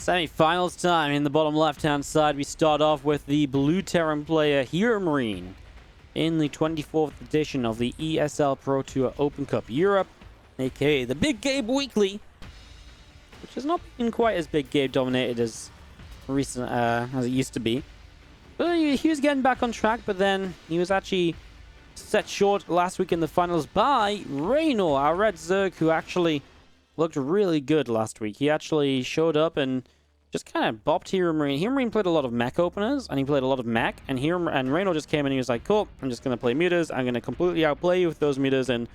Semi-finals time. In the bottom left-hand side, we start off with the Blue Terran player HeroMarine in the 24th edition of the ESL Pro Tour Open Cup Europe, aka the Big Gabe Weekly, which has not been quite as Big Gabe dominated as recent as it used to be. But he was getting back on track, but then he was actually set short last week in the finals by Reynor, our red Zerg, who actually looked really good last week. He actually showed up and just kind of bopped HeroMarine. HeroMarine played a lot of mech openers, and he played a lot of mech, and Reynor just came in and he was like, cool, I'm just going to play meters. I'm going to completely outplay you with those meters, and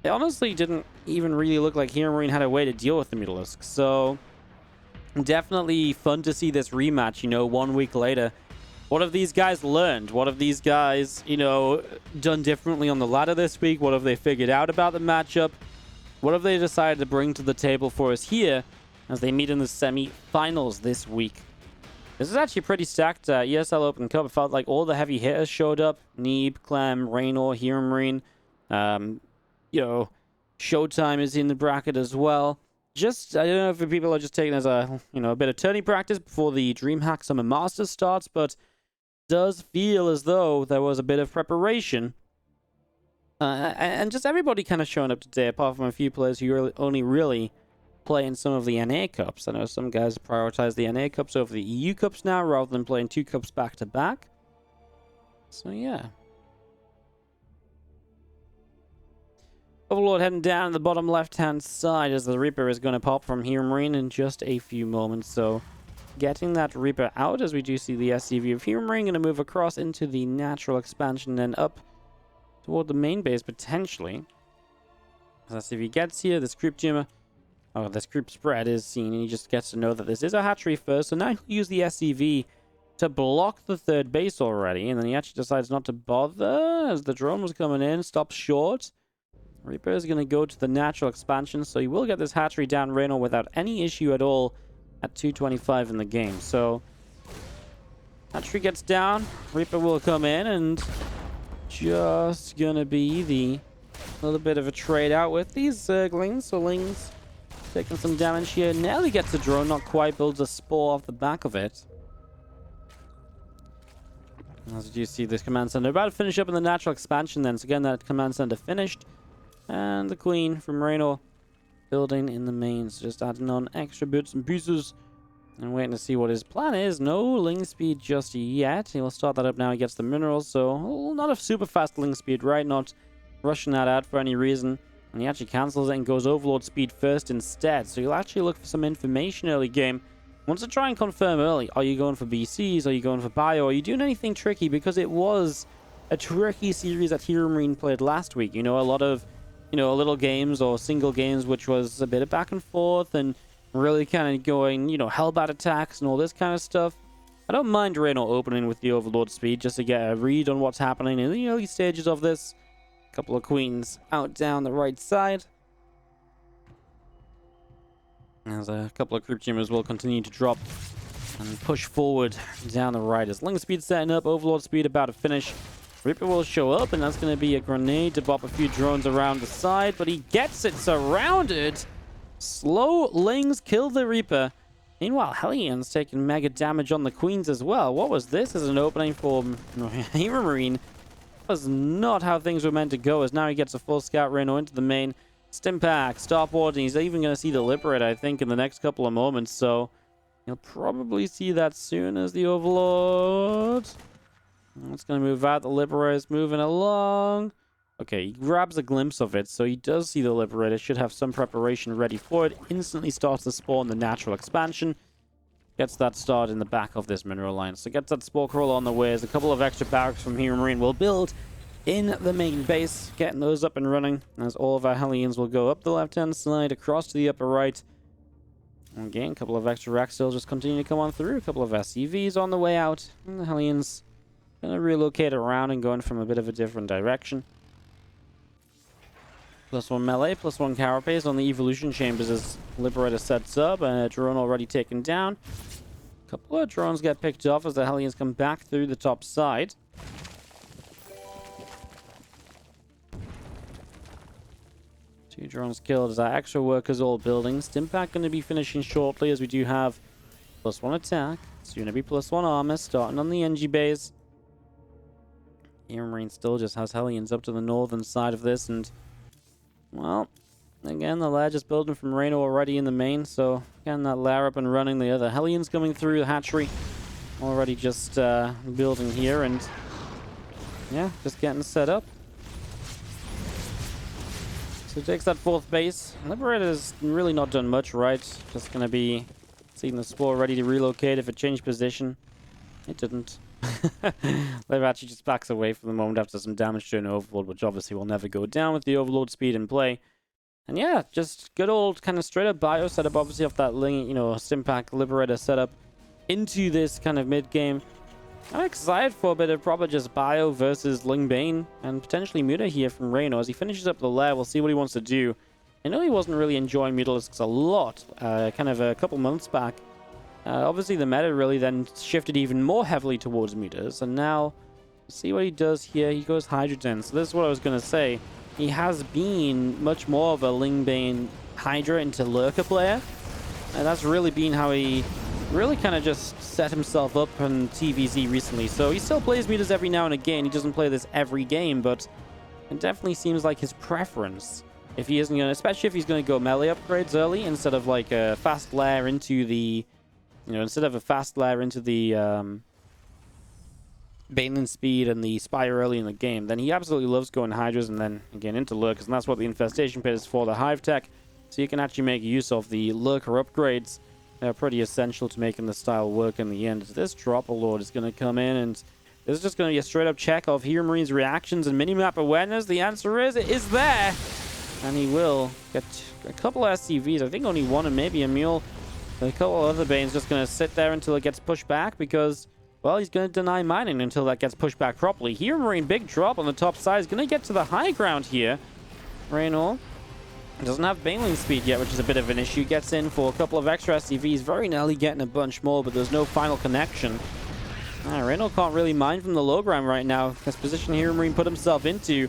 it honestly didn't even really look like HeroMarine had a way to deal with the Mutalisk. So definitely fun to see this rematch, 1 week later. What have these guys learned? What have these guys, done differently on the ladder this week? What have they figured out about the matchup? What have they decided to bring to the table for us here as they meet in the semi-finals this week? This is actually pretty stacked ESL Open Cup. It felt like all the heavy hitters showed up. Neeb, Clem, Reynor, HeroMarine. Showtime is in the bracket as well. Just, I don't know if people are just taking it as a, a bit of tourney practice before the DreamHack Summer Masters starts, but does feel as though there was a bit of preparation. And just everybody kind of showing up today, apart from a few players who only really play in some of the NA Cups. I know some guys prioritize the NA Cups over the EU Cups now, rather than playing 2 Cups back-to-back. So, yeah. Overlord heading down the bottom left-hand side as the Reaper is going to pop from HeroMarine in just a few moments. So, getting that Reaper out as we do see the SCV of HeroMarine going to move across into the natural expansion, then up toward the main base, potentially. As if he gets here, this group tumor, this group spread is seen, and he just gets to know that this is a hatchery first. So now he'll use the SCV to block the third base already, and then he actually decides not to bother as the drone was coming in, stops short. Reaper is going to go to the natural expansion, so he will get this hatchery down Reynor without any issue at all at 2:25 in the game. So hatchery gets down, Reaper will come in, and just gonna be the little bit of a trade out with these Zerglings. So Lings taking some damage here. Nearly gets a drone, not quite, builds a spore off the back of it. As you see this command center about to finish up in the natural expansion then. So again, that command center finished. And the Queen from Reynor building in the mains, just adding on extra bits and pieces. And waiting to see what his plan is. No Ling speed just yet. He'll start that up now. He gets the minerals, so not a super fast Ling speed, right? Not rushing that out for any reason. And he actually cancels it and goes Overlord speed first instead. So he'll actually look for some information early game. Wants to try and confirm early. Are you going for BCs? Are you going for bio? Are you doing anything tricky? Because it was a tricky series that HeroMarine played last week. A lot of, little games or single games, which was a bit of back and forth and really kind of going, hellbat attacks and all this kind of stuff. I don't mind Reynor opening with the Overlord speed just to get a read on what's happening in the early stages of this. A couple of Queens out down the right side. As a couple of group tumors will continue to drop and push forward down the right. As Ling speed setting up, Overlord speed about to finish. Reaper will show up, and that's going to be a grenade to bop a few drones around the side, but he gets it surrounded. Slow Lings kill the Reaper. Meanwhile, Hellions taking mega damage on the Queens as well. What was this as an opening for HeroMarine? That was not how things were meant to go, as now he gets a full scout Reynor into the main. Stimpack, stop ward, and he's even going to see the Liberator, I think, in the next couple of moments. So you'll probably see that soon as the Overlord. It's going to move out. The Liberator is moving along. Okay, he grabs a glimpse of it, so he does see the Liberator. Should have some preparation ready for it. Instantly starts to spawn the natural expansion. Gets that start in the back of this mineral line. So gets that spore crawl on the way as a couple of extra barracks from HeroMarine will build in the main base. Getting those up and running as all of our Hellions will go up the left-hand side, across to the upper right. Again, a couple of extra racks still just continue to come on through. A couple of SCVs on the way out. And the Hellions going to relocate around and going from a bit of a different direction. +1 melee, +1 carapace on the evolution chambers as Liberator sets up, and a drone already taken down. A couple of drones get picked off as the Hellions come back through the top side. 2 drones killed as our extra workers all building. Stimpack going to be finishing shortly as we do have +1 attack. Soon to be +1 armor, starting on the NG base. HeroMarine still just has Hellions up to the northern side of this, and, well, again, the lair just building from Reynor already in the main, so getting that lair up and running. The other Hellions coming through the hatchery, already just building here, and yeah, just getting set up. So he takes that 4th base. Liberator's really not done much, right? Just gonna be seeing the spore ready to relocate if it changed position. It didn't. They've actually just backs away for the moment after some damage to an Overlord, which obviously will never go down with the Overlord speed in play. And yeah, just good old kind of straight up bio setup, obviously off that Stimpack Liberator setup into this kind of mid game. I'm excited for a bit of proper just bio versus Ling Bane and potentially Muta here from Reynor. As he finishes up the lair, we'll see what he wants to do. I know he wasn't really enjoying Mutalisks a lot, kind of a couple months back. Obviously, the meta really then shifted even more heavily towards Mutas, and now, see what he does here. He goes Hydrogen. So this is what I was going to say. He has been much more of a Ling Bane Hydra into Lurker player, and that's really been how he really kind of just set himself up on TvZ recently. So he still plays Mutas every now and again. He doesn't play this every game, but it definitely seems like his preference. If he isn't going to, especially if he's going to go melee upgrades early instead of like a fast lair into the, instead of a fast lair into the Baneland speed and the Spire early in the game, then he absolutely loves going Hydras and then again into Lurkers, and that's what the Infestation Pit is for, the Hive Tech. So you can actually make use of the Lurker upgrades. They're pretty essential to making the style work in the end. This Dropper Lord is going to come in, and this is just going to be a straight up check of HeroMarine's reactions and minimap awareness. The answer is, it is there! And he will get a couple of SCVs, I think only one and maybe a Mule. A couple of other Banes just going to sit there until it gets pushed back because, well, he's going to deny mining until that gets pushed back properly. HeroMarine, big drop on the top side. He's going to get to the high ground here. Reynor doesn't have Baneling speed yet, which is a bit of an issue. Gets in for a couple of extra SCVs. Very nearly getting a bunch more, but there's no final connection. Reynor can't really mine from the low ground right now. This position HeroMarine put himself into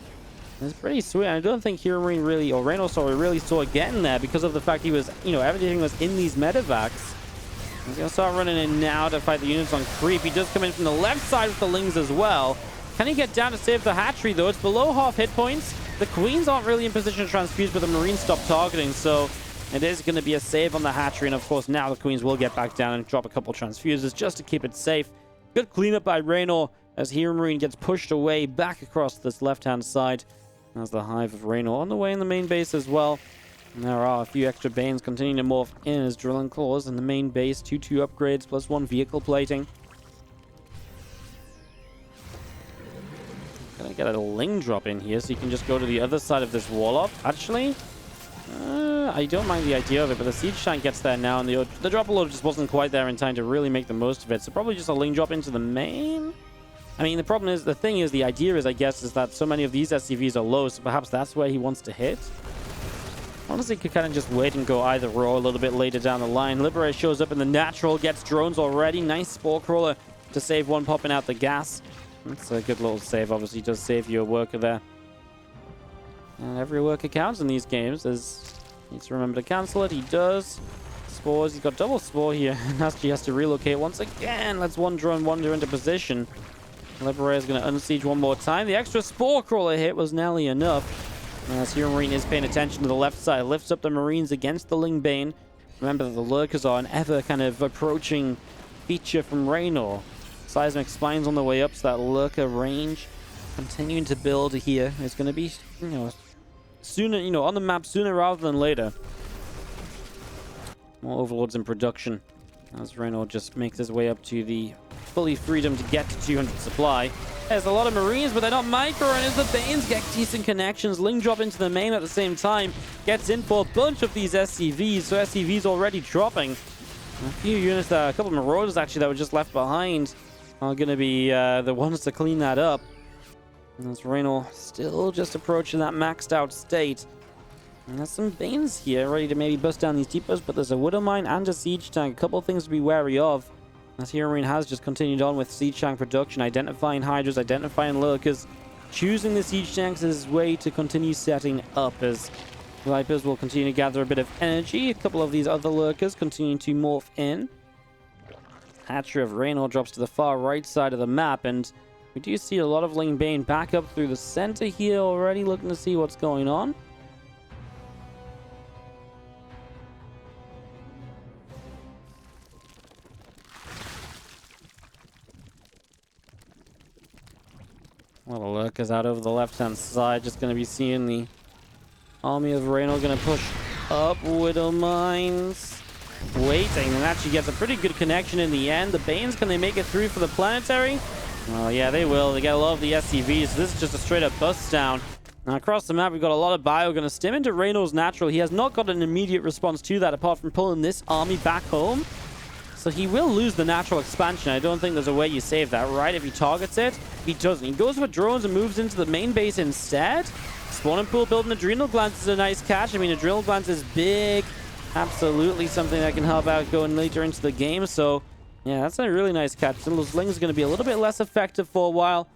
is pretty sweet. I don't think HeroMarine really, or Reynor really saw it getting there because of the fact he was, everything was in these medevacs. He's going to start running in now to fight the units on creep. He does come in from the left side with the Lings as well. Can he get down to save the hatchery, though? It's below half hit points. The Queens aren't really in position to transfuse, but the Marines stop targeting, so it is going to be a save on the hatchery. And, of course, now the Queens will get back down and drop a couple transfuses just to keep it safe. Good cleanup by Reynor as HeroMarine gets pushed away back across this left-hand side. As the Hive of Reynor on the way in the main base as well. And there are a few extra Banes continuing to morph in as Drilling Claws in the main base. 2-2 upgrades plus 1 vehicle plating. Gonna get a Ling drop in here so you can just go to the other side of this wall up. Actually, I don't mind the idea of it, but the Siege Tank gets there now, and the Dropper Load just wasn't quite there in time to really make the most of it. So probably just a Ling drop into the main. I mean, the idea is, I guess, is that so many of these SCVs are low, so perhaps that's where he wants to hit. Honestly, could kind of just wait and go either or a little bit later down the line. Liberator shows up in the natural, gets drones already. Nice Spore Crawler to save one popping out the gas. That's a good little save. Obviously, does save you a worker there. And every worker counts in these games. Needs to remember to cancel it. He does. Spores. He's got double Spore here. Nasty has to relocate once again. Let's one drone wander into position. Liberator is going to unsiege one more time. The extra Spore Crawler hit was nearly enough. As HeroMarine is paying attention to the left side, lifts up the Marines against the Ling Bane. Remember that the Lurkers are an ever kind of approaching feature from Reynor. Seismic Spines on the way up, so that Lurker range continuing to build here is going to be, sooner, on the map sooner rather than later. More Overlords in production as Reynor just makes his way up to the fully freedom to get to 200 supply. There's a lot of Marines, but they're not micro, and as the Banes get decent connections, Ling drop into the main at the same time, gets in for a bunch of these SCVs, so SCVs already dropping. A few units, a couple of Marauders actually that were just left behind are going to be the ones to clean that up. And as Reynor still just approaching that maxed out state. And there's some Banes here ready to maybe bust down these depots, but there's a Widow Mine and a Siege Tank. A couple of things to be wary of. As HeroMarine has just continued on with Siege Tank production, identifying Hydras, identifying Lurkers, choosing the Siege Tanks as his way to continue setting up as Vipers will continue to gather a bit of energy. A couple of these other Lurkers continue to morph in. Hatchery of Reynor drops to the far right side of the map, and we do see a lot of Ling Bane back up through the center here already, looking to see what's going on. Well, the lurkers out over the left-hand side, just going to be seeing the army of Reynor going to push up. Widow Mines waiting, and actually gets a pretty good connection in the end. The Banes, can they make it through for the planetary? Well, yeah, they will. They get a lot of the SCVs, so this is just a straight-up bust down. Now, across the map, we've got a lot of bio going to stim into Reynor's natural. He has not got an immediate response to that, apart from pulling this army back home. So he will lose the natural expansion. I don't think there's a way you save that, right? If he targets it, he doesn't. He goes for drones and moves into the main base instead. Spawning pool building Adrenal Glands is a nice catch. I mean, Adrenal Glands is big. Absolutely something that can help out going later into the game. So, yeah, that's a really nice catch. Those Lings are going to be a little bit less effective for a while.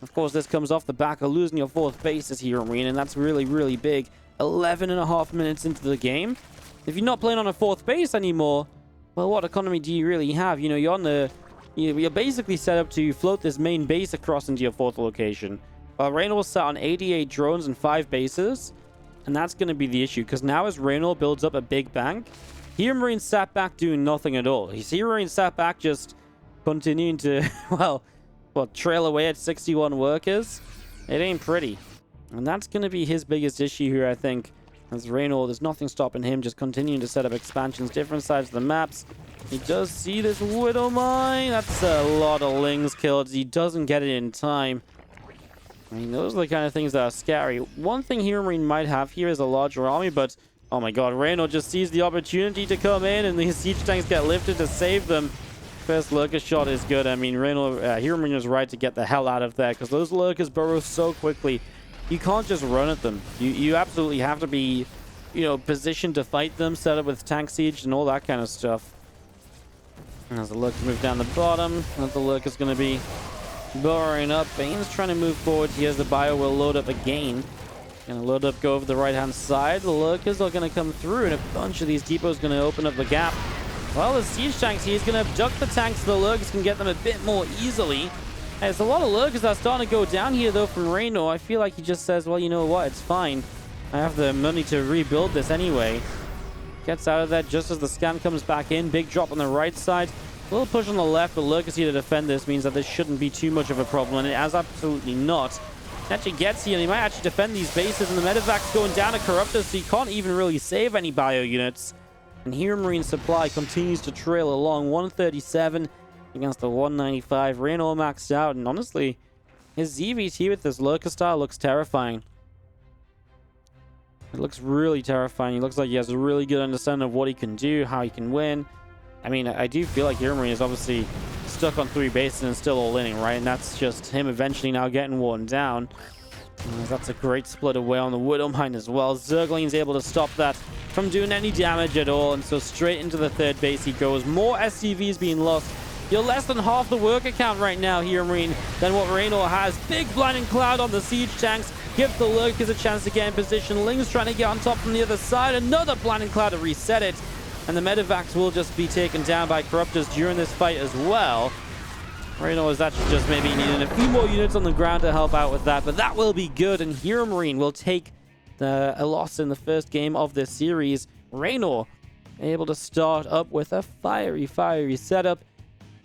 Of course, this comes off the back of losing your 4th base as HeroMarine, and that's really, really big. 11.5 minutes into the game. If you're not playing on a 4th base anymore, well, what economy do you really have? You know, you're basically set up to float this main base across into your 4th location. Reynor was set on 88 drones and 5 bases, and that's going to be the issue, because now as Reynor builds up a big bank, HeroMarine sat back doing nothing at all. HeroMarine sat back just continuing to, well, trail away at 61 workers. It ain't pretty. And that's going to be his biggest issue here, I think. As Reynor, there's nothing stopping him, just continuing to set up expansions, different sides of the maps. He does see this Widow Mine. That's a lot of Lings killed. He doesn't get it in time. I mean, those are the kind of things that are scary. One thing HeroMarine might have here is a larger army, but oh my god, Reynor just sees the opportunity to come in, and the siege tanks get lifted to save them. First lurker shot is good. I mean, HeroMarine was right to get the hell out of there, because those lurkers burrow so quickly. You can't just run at them. You absolutely have to be, you know, positioned to fight them, set up with tank siege and all that kind of stuff. And as the lurkers move down the bottom, the lurker's going to be burrowing up. Bane's trying to move forward. Here's the bio will load up again. Going to load up, go over the right-hand side. The lurkers are going to come through, and a bunch of these depots going to open up the gap. Well, the siege tanks, he's going to abduct the tanks so the lurkers can get them a bit more easily. There's a lot of lurkers that are starting to go down here, though, from Reynor. I feel like he just says, well, you know what? It's fine. I have the money to rebuild this anyway. Gets out of that just as the scan comes back in. Big drop on the right side. A little push on the left, but lurkers here to defend this means that this shouldn't be too much of a problem, and it has absolutely not. He actually gets here, and he might actually defend these bases, and the medevac's going down to Corruptor, so he can't even really save any bio units. And HeroMarine supply continues to trail along. 137 against the 195. Reynor maxed out, and honestly, his ZVT with this lurker style looks terrifying. It looks really terrifying. He looks like he has a really good understanding of what he can do, how he can win. I mean, I do feel like HeroMarine is obviously stuck on 3 bases and still all inning, right? And that's just him eventually now getting worn down. That's a great split away on the Widow Mine as well. Zergling's able to stop that from doing any damage at all, and so straight into the 3rd base he goes. More SCVs being lost. You're less than half the worker count right now, HeroMarine, than what Reynor has. Big blinding cloud on the siege tanks. Give the lurkers a chance to get in position. Ling's trying to get on top from the other side. Another blinding cloud to reset it. And the medevacs will just be taken down by Corruptors during this fight as well. Reynor is actually just maybe needing a few more units on the ground to help out with that, but that will be good, and HeroMarine will take a loss in the first game of this series. Reynor able to start up with a fiery setup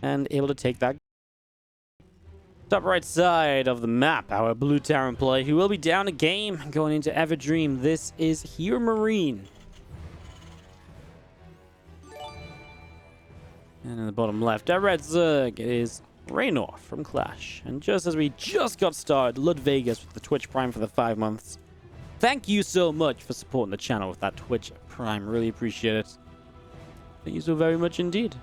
and able to take that. Top right side of the map, our Blue Terran play, who will be down a game going into Everdream. This is HeroMarine. And in the bottom left, our red Zerg is Reynor from Clash. And just as we just got started, Ludvegas with the Twitch Prime for the 5 months. Thank you so much for supporting the channel with that Twitch Prime. Really appreciate it. Thank you so very much indeed.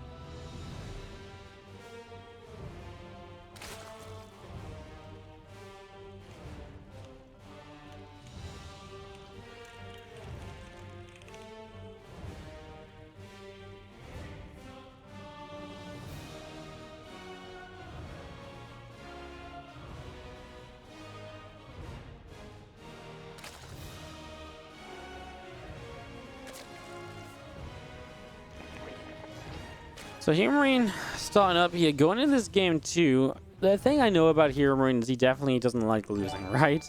So HeroMarine starting up here, going into this game too. The thing I know about HeroMarine is he definitely doesn't like losing, right?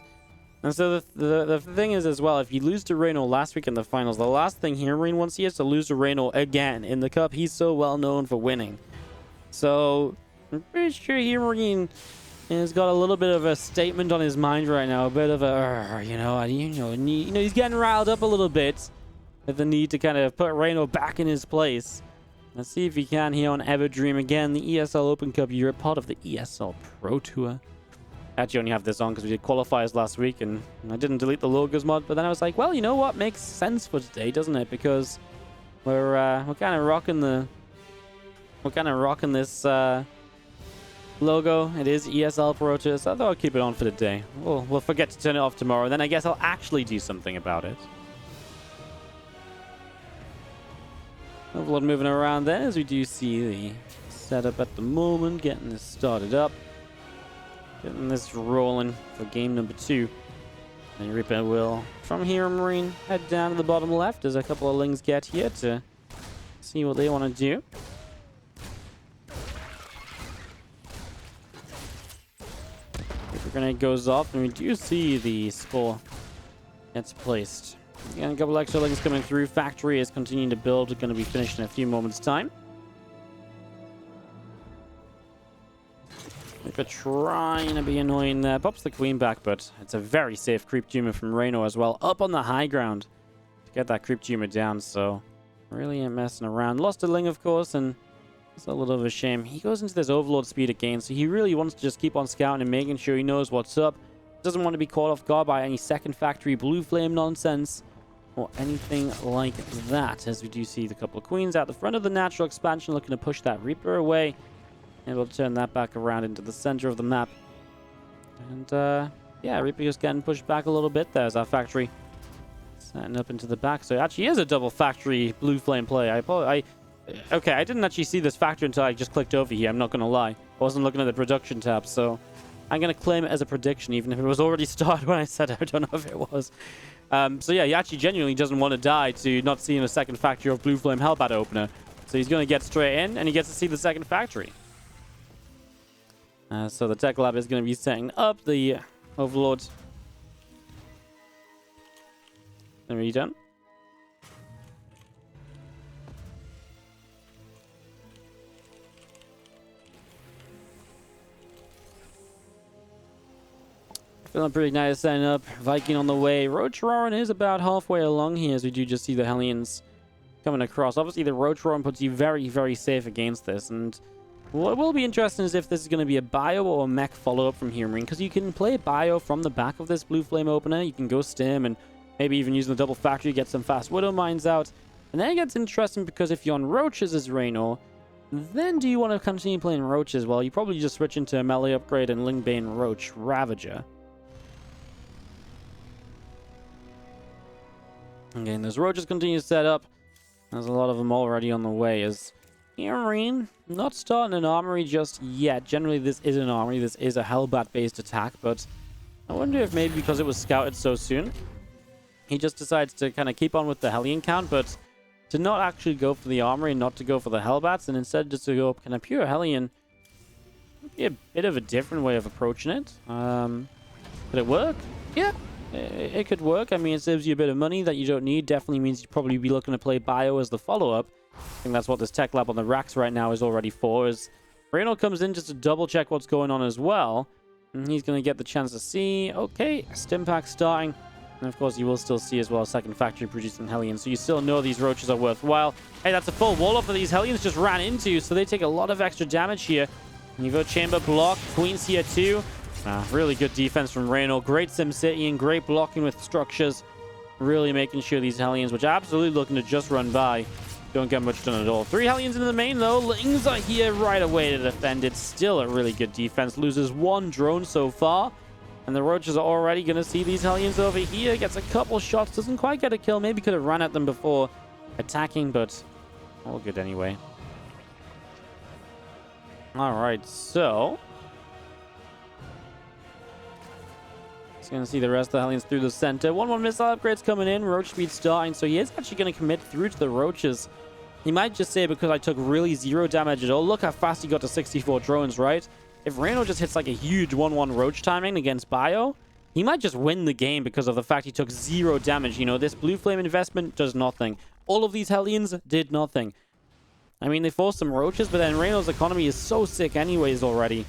And so the thing is as well, if you lose to Reynor last week in the finals, the last thing HeroMarine wants he is to lose to Reynor again in the cup. He's so well known for winning. So I'm pretty sure HeroMarine has got a little bit of a statement on his mind right now, a bit of a, he's getting riled up a little bit with the need to kind of put Reynor back in his place. Let's see if he can here on Everdream again, the ESL Open Cup Europe, part of the ESL Pro Tour. Actually, only have this on because we did qualifiers last week, and I didn't delete the logos mod. But then I was like, well, you know what makes sense for today, doesn't it? Because we're kind of rocking this logo. It is ESL Pro Tour, so I thought I'd keep it on for today. We'll forget to turn it off tomorrow. Then I guess I'll actually do something about it. Overlord moving around there as we do see the setup at the moment, getting this started up. Getting this rolling for game number 2. And Reaper will, from HeroMarine, head down to the bottom left as a couple of Lings get here to see what they want to do. Reaper Grenade goes off, and we do see the Spore gets placed. Again, a couple extra Lings coming through. Factory is continuing to build. Going to be finished in a few moments' time. Reaper trying to be annoying there. Pops the Queen back, but it's a very safe creep tumor from Reynor as well. Up on the high ground to get that creep tumor down, so really ain't messing around. Lost a Ling, of course, and it's a little of a shame. He goes into this Overlord speed again, so he really wants to just keep on scouting and making sure he knows what's up. Doesn't want to be caught off guard by any second factory blue flame nonsense or anything like that, as we do see the couple of Queens out the front of the natural expansion looking to push that Reaper away. And we'll turn that back around into the center of the map. And, yeah, Reaper just getting pushed back a little bit. There's our factory setting up into the back. So it actually is a double factory blue flame play. Okay, I didn't actually see this factory until I just clicked over here. I'm not going to lie. I wasn't looking at the production tab, so I'm going to claim it as a prediction, even if it was already started when I said it. I don't know if it was. So yeah, he actually genuinely doesn't want to die to not seeing a second factory of blue flame Hellbat opener. So he's going to get straight in, and he gets to see the second factory. So the tech lab is going to be setting up the Overlord. Are you done? Feeling pretty nice setting up. Viking on the way. Roach Roaring is about halfway along here as we do just see the Hellions coming across. Obviously, the Roach Roaring puts you very, very safe against this. And what will be interesting is if this is going to be a bio or a mech follow-up from HeroMarine, because you can play bio from the back of this blue flame opener. You can go stim and maybe even using the double factory, get some fast Widow Mines out. And then it gets interesting because if you're on Roaches as Reynor, then do you want to continue playing Roaches? Well, you probably just switch into a melee upgrade and Lingbane Roach Ravager. Again, those Roaches continue to set up. There's a lot of them already on the way as HeroMarine not starting an armory just yet. Generally, this is an armory. This is a Hellbat-based attack, but I wonder if maybe because it was scouted so soon, he just decides to kind of keep on with the Hellion count, but to not actually go for the armory and not to go for the Hellbats, and instead just to go kind of pure Hellion. Would be a bit of a different way of approaching it. Could it work? Yeah, it could work. I mean, it saves you a bit of money that you don't need. Definitely means you'd probably be looking to play bio as the follow-up. I think that's what this tech lab on the racks right now is already for, is Reynor comes in just to double check what's going on as well. And he's going to get the chance to see, okay, stim pack starting. And of course, you will still see as well a second factory producing Hellions. So you still know these Roaches are worthwhile. Hey, that's a full wall up that these Hellions just ran into. So they take a lot of extra damage here. And you go chamber block. Queen's here too. Really good defense from Reynor. Great SimCity and great blocking with structures. Really making sure these Hellions, which are absolutely looking to just run by, don't get much done at all. 3 Hellions into the main, though. Lings are here right away to defend it. Still a really good defense. Loses 1 drone so far. And the Roaches are already going to see these Hellions over here. Gets a couple shots. Doesn't quite get a kill. Maybe could have run at them before attacking, but all good anyway. Alright, so he's going to see the rest of the Hellions through the center. 1-1 missile upgrades coming in. Roach speed starting. So he is actually going to commit through to the Roaches He might just say because I took really 0 damage at all. Look how fast he got to 64 drones, right? If Reynor just hits like a huge 1-1 roach timing against Bio, he might just win the game because of the fact he took 0 damage. You know, this blue flame investment does nothing. All of these Hellions did nothing. I mean, they forced some roaches, but then Reynor's economy is so sick anyways already.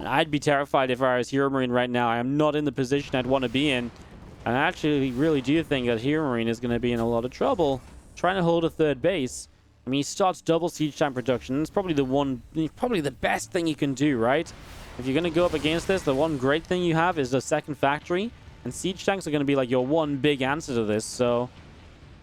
I'd be terrified if I was HeroMarine right now. I am not in the position I'd want to be in. And I actually really do think that HeroMarine is going to be in a lot of trouble trying to hold a third base. I mean, he starts double siege tank production. It's probably probably the best thing you can do, right? If you're going to go up against this, the one great thing you have is the second factory. And siege tanks are going to be like your one big answer to this. So,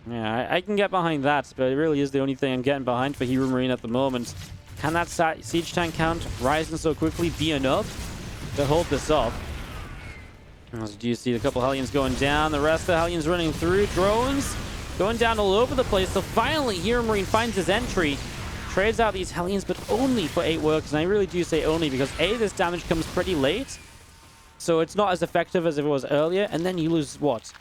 yeah, I can get behind that. But it really is the only thing I'm getting behind for HeroMarine at the moment. Can that siege tank count rising so quickly be enough to hold this off? As you do see a couple Hellions going down. The rest of the Hellions running through. Drones going down all over the place. So finally, HeroMarine finds his entry. Trades out these Hellions, but only for 8 workers. And I really do say only because A, this damage comes pretty late. So it's not as effective as if it was earlier. And then you lose, what?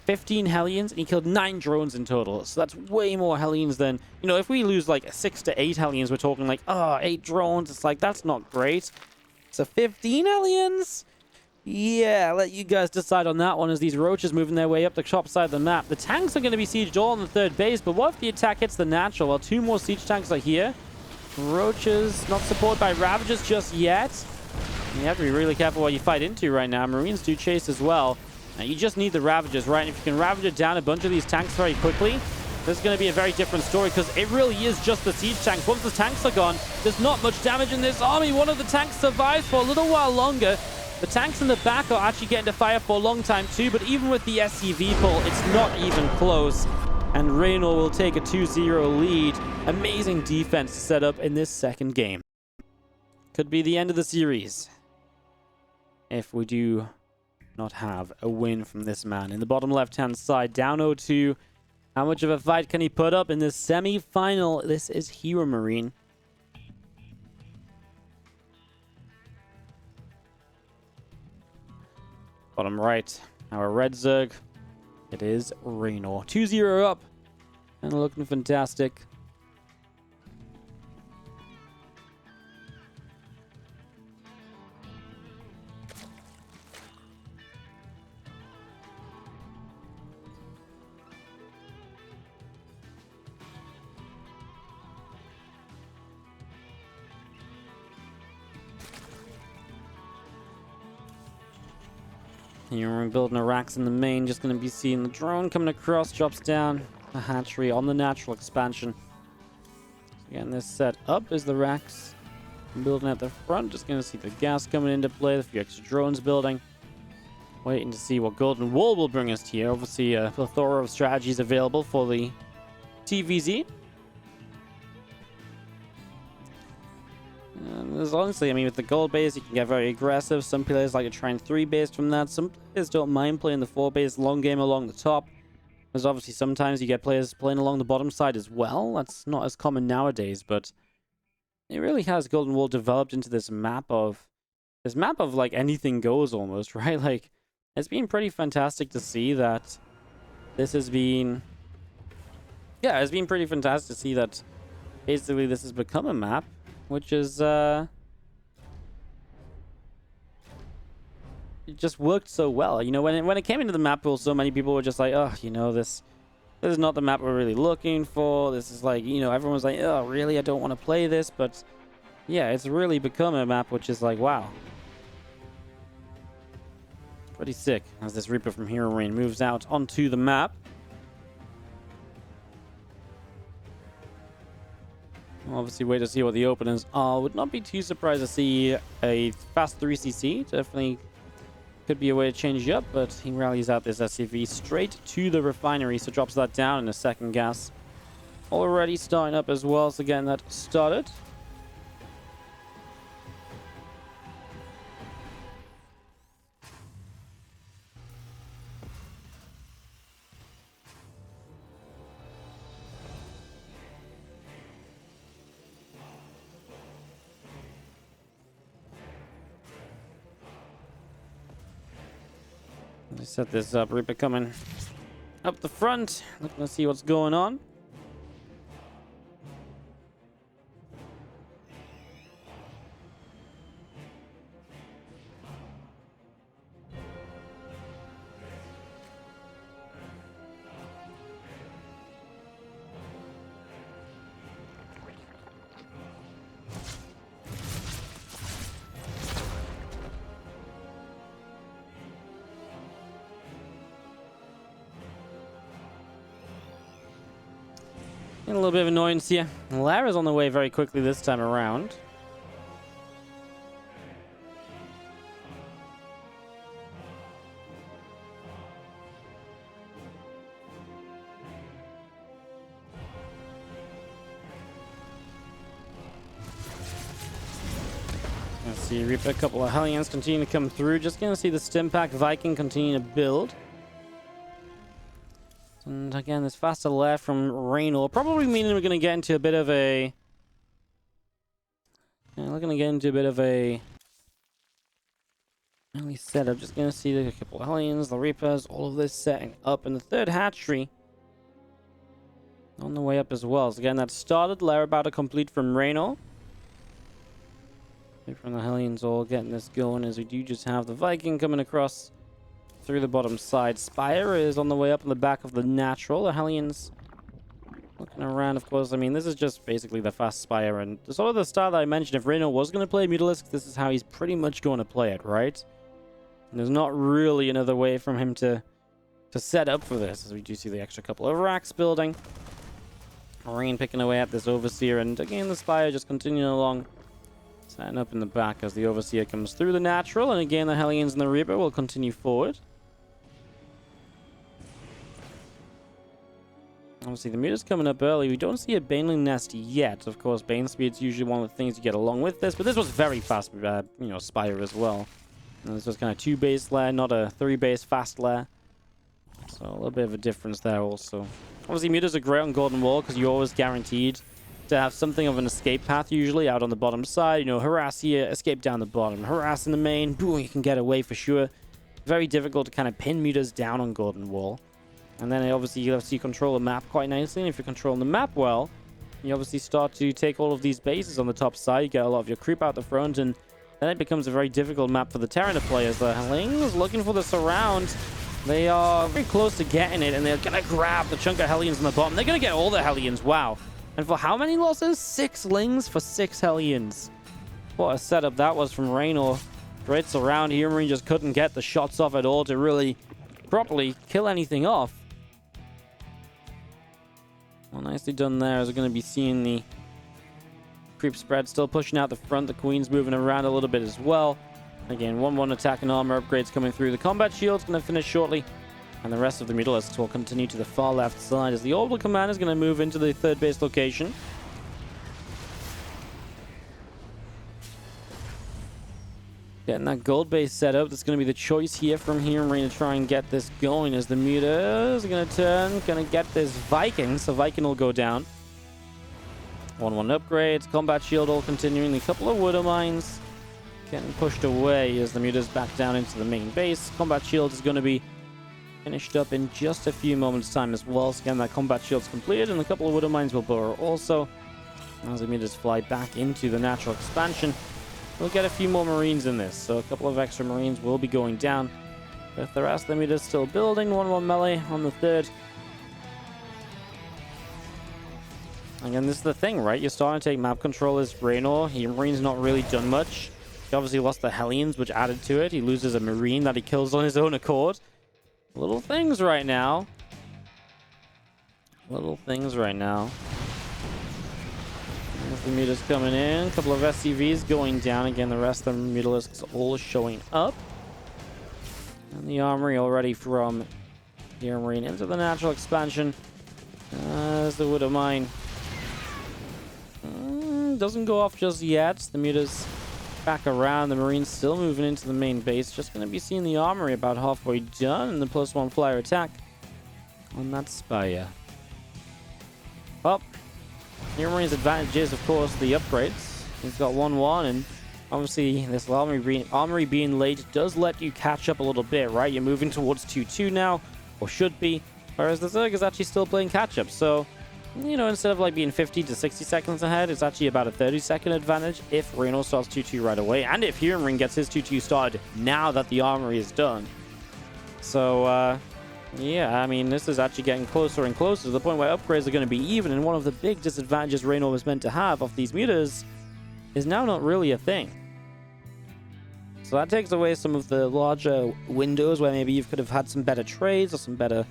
15 Hellions, and he killed 9 drones in total. So that's way more Hellions than... You know, if we lose like 6 to 8 Hellions, we're talking like, oh, 8 drones. It's like, that's not great. So 15 Hellions? Yeah, let you guys decide on that one as these roaches moving their way up the top side of the map. The tanks are going to be sieged all on the third base, but what if the attack hits the natural? Well, 2 more siege tanks are here. Roaches not supported by Ravagers just yet. You have to be really careful what you fight into right now. Marines do chase as well. Now, you just need the Ravagers, right? And if you can Ravager down a bunch of these tanks very quickly, this is going to be a very different story because it really is just the siege tanks. Once the tanks are gone, there's not much damage in this army. One of the tanks survives for a little while longer. The tanks in the back are actually getting to fire for a long time too, but even with the SCV pull, it's not even close. And Reynor will take a 2-0 lead. Amazing defense to set up in this second game. Could be the end of the series if we do not have a win from this man. In the bottom left-hand side, down 0-2. How much of a fight can he put up in this semi-final? This is HeroMarine. Bottom right, our red Zerg. It is Reynor. 2-0 up. And looking fantastic. Here we're building a racks in the main, just going to be seeing the drone coming across, drops down a hatchery on the natural expansion. Again, this set up is the racks. I'm building at the front, just going to see the gas coming into play, a few extra drones building. Waiting to see what Golden Wall will bring us here. Obviously, a plethora of strategies available for the TvZ. There's honestly, I mean, with the gold base, you can get very aggressive. Some players like to try and 3-base from that. Some players don't mind playing the 4-base long game along the top. There's obviously sometimes you get players playing along the bottom side as well. That's not as common nowadays, but it really has Golden Wall developed into this map of like anything goes almost, right? Like, it's been pretty fantastic to see that this has been... Yeah, it's been pretty fantastic to see that basically this has become a map which is, it just worked so well. You know, when it came into the map pool, so many people were just like, oh, you know, this is not the map we're really looking for. This is like, you know, everyone's like, oh, really? I don't want to play this. But yeah, it's really become a map which is like, wow. Pretty sick as this Reaper from HeroMarine moves out onto the map. Obviously, wait to see what the openers are. Would not be too surprised to see a fast 3cc. Definitely could be a way to change you up, but he rallies out this SCV straight to the refinery, so drops that down in a second gas. Already starting up as well, so getting that started. Let me set this up. Reaper coming up the front. Looking to see what's going on. A little bit of annoyance here. Lara's on the way very quickly this time around. Let's see, Reaper, a couple of Hellions continue to come through. Just gonna see the Stimpack Viking continue to build. And again, this faster left from Reynor, probably meaning we're gonna get into a bit of a... Yeah, we're gonna get into a bit of a... early setup. Just gonna see a couple of Hellions, the Reapers, all of this setting up. And the third hatchery on the way up as well. So again, that started. Lair about to complete from Reynor. From the Hellions all getting this going, as we do just have the Viking coming across through the bottom side. Spire is on the way up in the back of the natural. The Hellions looking around, of course. I mean, this is just basically the fast Spire, and sort of the style that I mentioned. If Reynor was going to play Mutalisk, this is how he's pretty much going to play it, right? And there's not really another way from him to set up for this, as we do see the extra couple of racks building. Marine picking away at this Overseer, and again, the Spire just continuing along. Setting up in the back as the Overseer comes through the natural, and again the Hellions and the Reaper will continue forward. Obviously the Muta's coming up early. We don't see a Baneling nest yet. Of course, Bane Speed's usually one of the things you get along with this, but this was very fast, Spire as well. And this was kind of 2-base lair, not a 3-base fast lair. So a little bit of a difference there also. Obviously Mutas are great on Golden Wall because you're always guaranteed to have something of an escape path, usually out on the bottom side. You know, harass here, escape down the bottom, harass in the main, boom, you can get away for sure. Very difficult to kind of pin Mutas down on Golden Wall. And then obviously you have to control the map quite nicely, and if you're controlling the map well, you obviously start to take all of these bases on the top side. You get a lot of your creep out the front, and then it becomes a very difficult map for the Terran to play, as the Hellions looking for the surround. They are very close to getting it, and they're gonna grab the chunk of Hellions on the bottom. They're gonna get all the Hellions, wow. And for how many losses? 6 Lings for 6 Hellions. What a setup that was from Reynor. Great surround. HeroMarine just couldn't get the shots off at all to really properly kill anything off. Well, nicely done there, as we're going to be seeing the creep spread still pushing out the front. The Queen's moving around a little bit as well. Again, 1-1 attack and armor upgrades coming through. The combat shield's going to finish shortly. And the rest of the Mutalisks will continue to the far left side, as the Orbital Command is going to move into the third base location. Getting that gold base set up. That's going to be the choice here from HeroMarine to try and get this going, as the Mutas are going to turn, going to get this Viking, so Viking will go down. 1-1 upgrades, combat shield all continuing. A couple of Widow Mines getting pushed away as the Mutas back down into the main base. Combat shield is going to be finished up in just a few moments time as well. So again, that combat shield's completed, and a couple of Widow Mines will burrow also. As the Mutas fly back into the natural expansion, we'll get a few more Marines in this, so a couple of extra Marines will be going down. With the rest of the Mutas still building, 1-1 melee on the third. Again, this is the thing, right? You're starting to take map control as Reynor. HeroMarine's not really done much. He obviously lost the Hellions, which added to it. He loses a Marine that he kills on his own accord. Little things right now. Little things right now. There's the Mutas coming in. A couple of SCVs going down. Again, the rest of the Mutalisks all showing up. And the armory already from HeroMarine into the natural expansion. There's the Widow Mine. Doesn't go off just yet. The Mutas back around. The Marines still moving into the main base. Just going to be seeing the armory about halfway done. And the +1 flyer attack on that Spire. Well, HeroMarine's advantage is, of course, the upgrades. He's got 1-1, and obviously this armory being late does let you catch up a little bit, right? You're moving towards 2-2 now, or should be, whereas the Zerg is actually still playing catch-up. So, you know, instead of like being 50 to 60 seconds ahead, it's actually about a 30-second advantage if Reynor starts 2-2 right away, and if HeroMarine gets his 2-2 started now that the armory is done. So, yeah, I mean, this is actually getting closer and closer to the point where upgrades are going to be even, and one of the big disadvantages Reynor was meant to have off these Mutas is now not really a thing. So that takes away some of the larger windows where maybe you could have had some better trades or some better,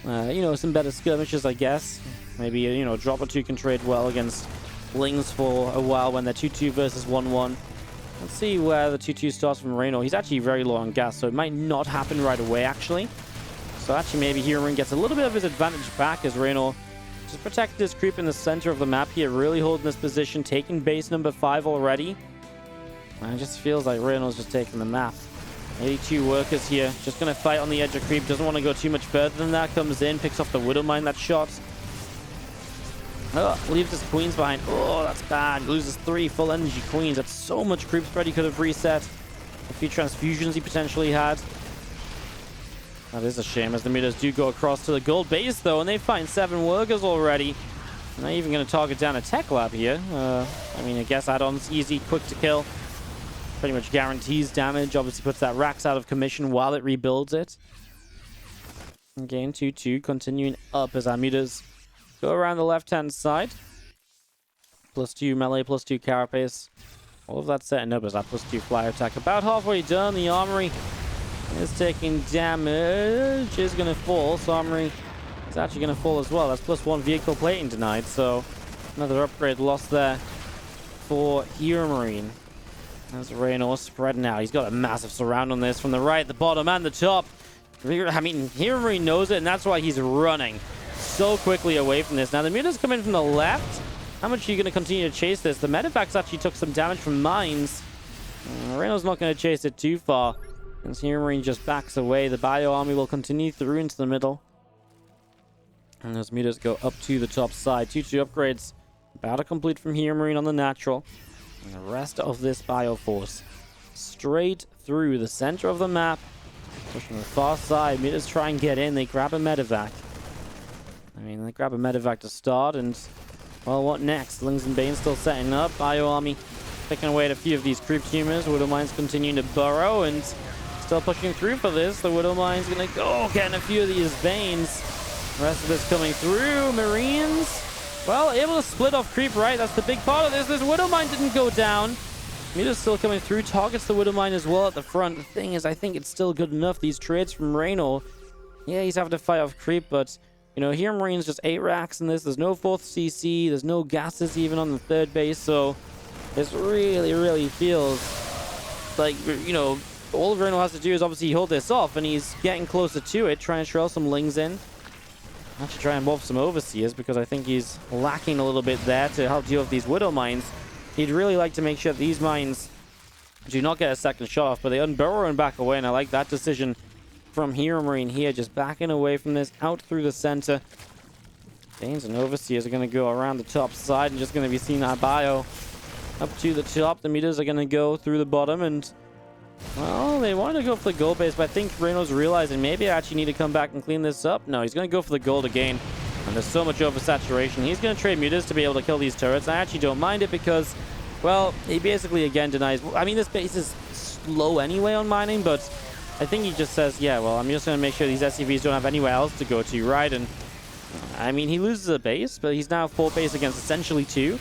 you know, some better skirmishes, I guess. Maybe, you know, drop or two can trade well against Lings for a while when they're 2-2 versus 1-1. Let's see where the 2-2 starts from Reynor. He's actually very low on gas, so it might not happen right away, actually. So actually, maybe HeroMarine gets a little bit of his advantage back as Reynor just protected his creep in the center of the map here, really holding this position, taking base number 5 already. And it just feels like Reynor's just taking the map. 82 workers here, just going to fight on the edge of creep. Doesn't want to go too much further than that. Comes in, picks off the Widowmine that shot. Oh, leaves his queens behind. Oh, that's bad. Loses 3 full energy queens. That's so much creep spread he could have reset. A few transfusions he potentially had. That is a shame, as the meters do go across to the gold base, though, and they find 7 workers already. Not even going to target down a tech lab here. I mean, I guess add-ons easy, quick to kill. Pretty much guarantees damage. Obviously puts that Rax out of commission while it rebuilds it. Again, 2-2, continuing up as our meters go around the left-hand side. +2 melee, +2 carapace. All of that setting up as that +2 flyer attack. About halfway done, the armory is taking damage. Is going to fall. So armory is actually going to fall as well. That's +1 vehicle plating denied. So another upgrade lost there for HeroMarine. As Reynor spreading out. He's got a massive surround on this from the right, the bottom, and the top. I mean, HeroMarine knows it, and that's why he's running so quickly away from this. Now, the meters come in from the left. How much are you going to continue to chase this? The Medivac's actually took some damage from mines. Reynor's not going to chase it too far. As HeroMarine just backs away, the Bio Army will continue through into the middle. And those meters go up to the top side. 2-2 upgrades about to complete from HeroMarine on the natural. And the rest of this Bioforce straight through the center of the map. Pushing the far side. Meters try and get in. They grab a Medivac. I mean, they grab a Medivac to start. And, well, what next? Lings and Bane still setting up. Bio Army picking away at a few of these creep tumors. Widowmine's continuing to burrow and still pushing through for this. The Widowmine's going to go getting a few of these Banes. The rest of this coming through. Marines, well, able to split off creep, right? That's the big part of this. This Widowmine didn't go down. Meter's still coming through. Targets the Widowmine as well at the front. The thing is, I think it's still good enough. These trades from Reynor, yeah, he's having to fight off creep, but, you know, HeroMarine's just 8 racks in this. There's no 4th CC. There's no gases even on the 3rd base, so this really, really feels like, you know, all Reynor has to do is obviously hold this off, and he's getting closer to it, trying to trail some Lings in. Actually try and wolf some Overseers, because I think he's lacking a little bit there to help deal with these Widow mines. He'd really like to make sure that these mines do not get a second shot off, but they unburrow and back away, and I like that decision from HeroMarine here, just backing away from this, out through the center. Banes and Overseers are going to go around the top side and just going to be seeing our Bio up to the top. The meters are going to go through the bottom, and, well, they wanted to go for the gold base, but I think Reynor's realizing maybe I actually need to come back and clean this up. No, he's going to go for the gold again. And there's so much oversaturation. He's going to trade meters to be able to kill these turrets. I actually don't mind it because, well, he basically again denies. I mean, this base is slow anyway on mining, but I think he just says, yeah, well, I'm just going to make sure these SCVs don't have anywhere else to go to, right? And I mean, he loses a base, but he's now 4 base against essentially 2.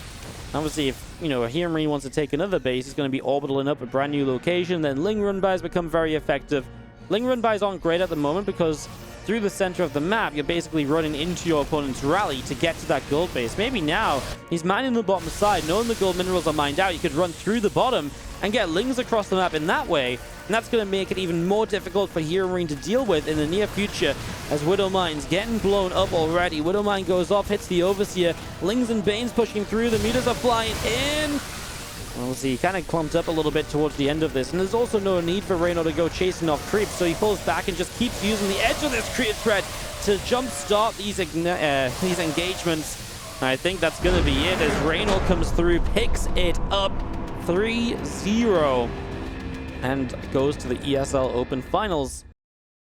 Obviously, if, you know, HeroMarine wants to take another base, he's going to be orbitaling up a brand new location. Then Ling run buys become very effective. Ling run buys aren't great at the moment because through the center of the map, you're basically running into your opponent's rally to get to that gold base. Maybe now, he's mining the bottom side, knowing the gold minerals are mined out, you could run through the bottom and get Lings across the map in that way. And that's going to make it even more difficult for HeroMarine to deal with in the near future, as Widowmine's getting blown up already. Widowmine goes off, hits the Overseer. Lings and Banes pushing through, the meters are flying in. Well, see, he kind of clumped up a little bit towards the end of this, and there's also no need for Reynor to go chasing off creep, so he pulls back and just keeps using the edge of this creep thread to jumpstart these engagements. And I think that's going to be it, as Reynor comes through, picks it up 3-0, and goes to the ESL Open Finals.